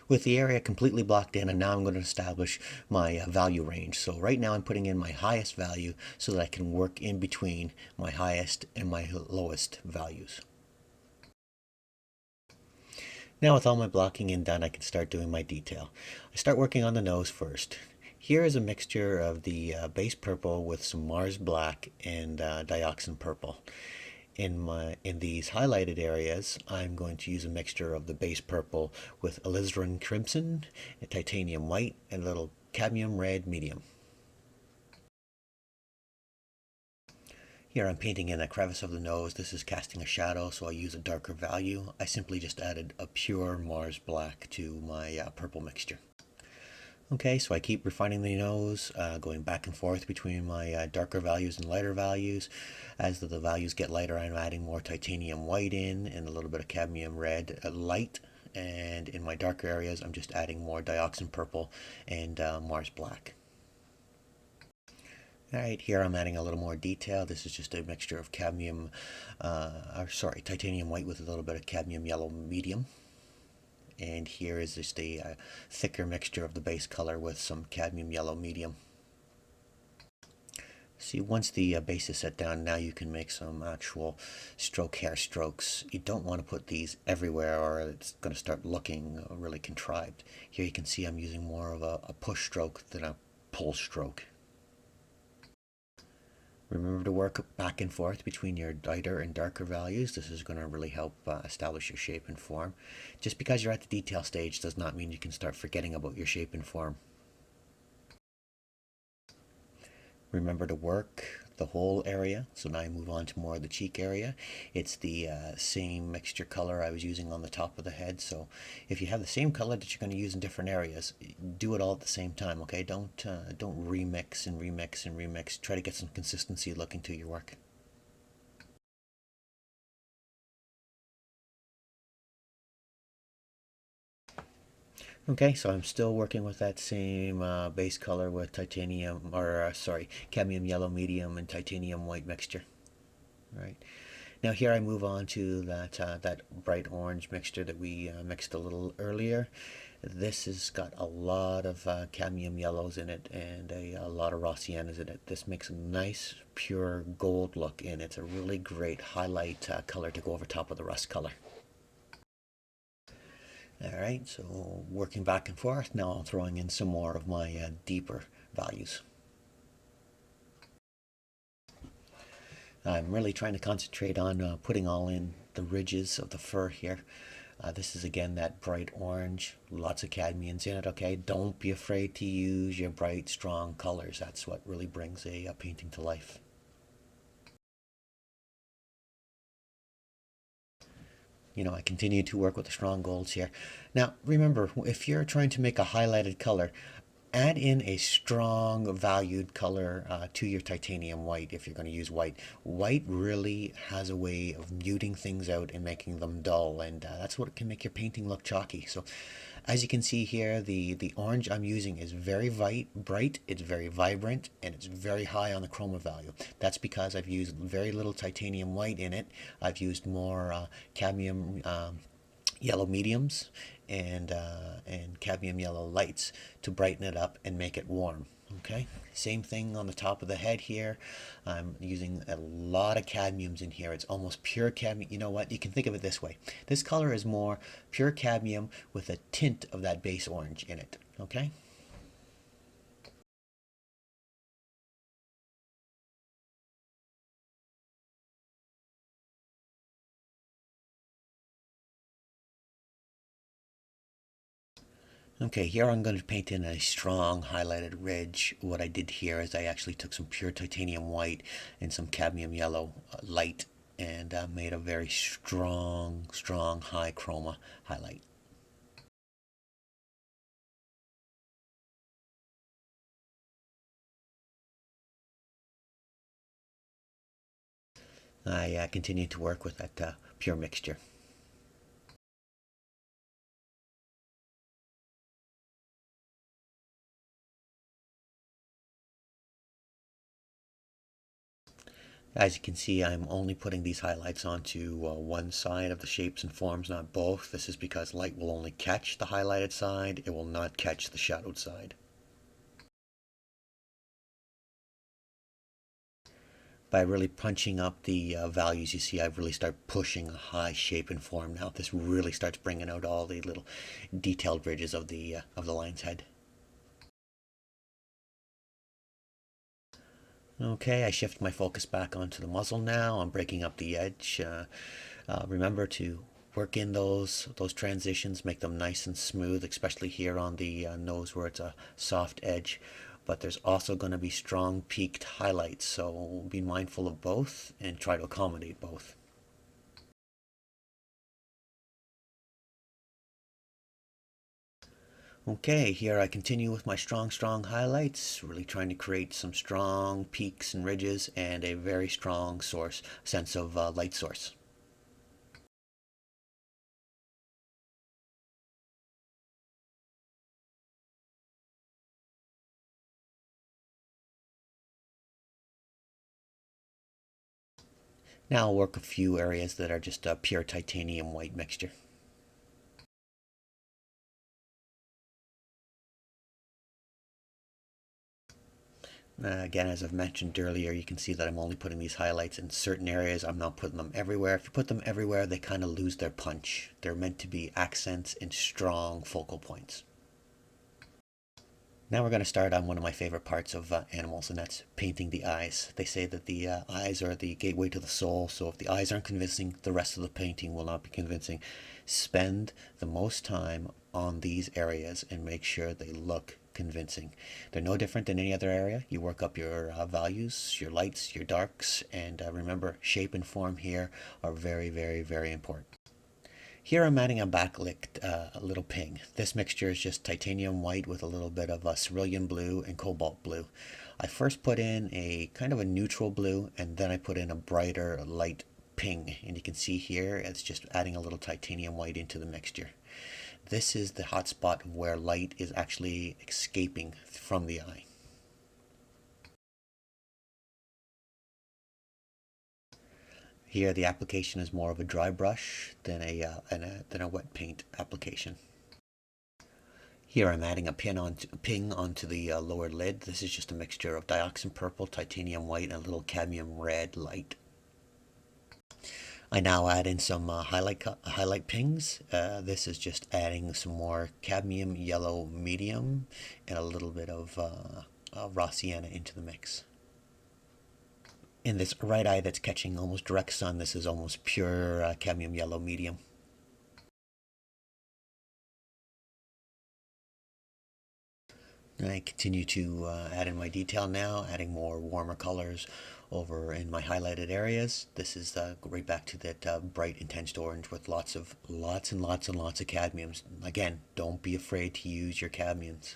with the area completely blocked in, and now I'm going to establish my value range. So right now I'm putting in my highest value so that I can work in between my highest and my lowest values. Now with all my blocking in done, I can start doing my detail. I start working on the nose first. Here is a mixture of the base purple with some Mars black and dioxin purple. In these highlighted areas, I'm going to use a mixture of the base purple with alizarin crimson, a titanium white, and a little cadmium red medium. Here I'm painting in a crevice of the nose. This is casting a shadow, so I use a darker value. I simply just added a pure Mars black to my purple mixture. Okay, so I keep refining the nose, going back and forth between my darker values and lighter values. As the values get lighter, I'm adding more titanium white in and a little bit of cadmium red light. And in my darker areas, I'm just adding more dioxin purple and Mars black. Alright, here I'm adding a little more detail. This is just a mixture of titanium white with a little bit of cadmium yellow medium. And here is just a thicker mixture of the base color with some cadmium yellow medium. See, once the base is set down, now you can make some actual hair strokes. You don't want to put these everywhere or it's going to start looking really contrived. Here you can see I'm using more of a push stroke than a pull stroke. Remember to work back and forth between your lighter and darker values. This is going to really help establish your shape and form. Just because you're at the detail stage does not mean you can start forgetting about your shape and form. Remember to work the whole area. So now I move on to more of the cheek area. It's the same mixture color I was using on the top of the head. So if you have the same color that you're going to use in different areas, do it all at the same time. Okay, don't remix and remix and remix. Try to get some consistency look into your work. Okay, so I'm still working with that same base color with cadmium yellow medium and titanium white mixture. Right. Now here I move on to that bright orange mixture that we mixed a little earlier. This has got a lot of cadmium yellows in it and a lot of raw siennas in it. This makes a nice pure gold look, and it's a really great highlight color to go over top of the rust color. Alright, so working back and forth, now I'm throwing in some more of my deeper values. I'm really trying to concentrate on putting all in the ridges of the fur here. This is again that bright orange, lots of cadmiums in it, okay? Don't be afraid to use your bright, strong colors. That's what really brings a painting to life. I continue to work with the strong golds here. Now, remember, if you're trying to make a highlighted color, add in a strong valued color to your titanium white if you're going to use white. White really has a way of muting things out and making them dull, and that's what can make your painting look chalky. So as you can see here, the orange I'm using is very bright, it's very vibrant, and it's very high on the chroma value. That's because I've used very little titanium white in it. I've used more cadmium yellow mediums and cadmium yellow lights to brighten it up and make it warm. Okay, same thing on the top of the head here. I'm using a lot of cadmiums in here. It's almost pure cadmium. You know what? You can think of it this way. This color is more pure cadmium with a tint of that base orange in it. Okay. Okay, here I'm going to paint in a strong highlighted ridge. What I did here is I actually took some pure titanium white and some cadmium yellow light and made a very strong high chroma highlight. I continue to work with that pure mixture. As you can see, I'm only putting these highlights onto one side of the shapes and forms, not both. This is because light will only catch the highlighted side, it will not catch the shadowed side. By really punching up the values, you see I really start pushing a high shape and form now. This really starts bringing out all the little detailed ridges of the lion's head. Okay, I shift my focus back onto the muzzle now. I'm breaking up the edge. Remember to work in those transitions, make them nice and smooth, especially here on the nose where it's a soft edge. But there's also going to be strong peaked highlights, so be mindful of both and try to accommodate both. Okay, here I continue with my strong highlights, really trying to create some strong peaks and ridges and a very strong sense of light source. Now I'll work a few areas that are just a pure titanium white mixture. Again, as I've mentioned earlier, you can see that I'm only putting these highlights in certain areas. I'm not putting them everywhere. If you put them everywhere, they kind of lose their punch. They're meant to be accents and strong focal points. Now we're going to start on one of my favorite parts of animals, and that's painting the eyes. They say that the eyes are the gateway to the soul, so if the eyes aren't convincing, the rest of the painting will not be convincing. Spend the most time on these areas and make sure they look convincing. They're no different than any other area. You work up your values, your lights, your darks, and remember, shape and form here are very important. Here I'm adding a backlit little ping. This mixture is just titanium white with a little bit of cerulean blue and cobalt blue. I first put in a kind of a neutral blue and then I put in a brighter light ping. And you can see here it's just adding a little titanium white into the mixture. This is the hot spot where light is actually escaping from the eye. Here the application is more of a dry brush than a wet paint application. Here I'm adding a ping onto the lower lid. This is just a mixture of dioxin purple, titanium white, and a little cadmium red light. I now add in some highlight pings. This is just adding some more cadmium yellow medium and a little bit of raw sienna into the mix. In this right eye that's catching almost direct sun, this is almost pure cadmium yellow medium. I continue to add in my detail now, adding more warmer colors over in my highlighted areas. This is right back to that bright intense orange with lots and lots of cadmiums. Again, don't be afraid to use your cadmiums.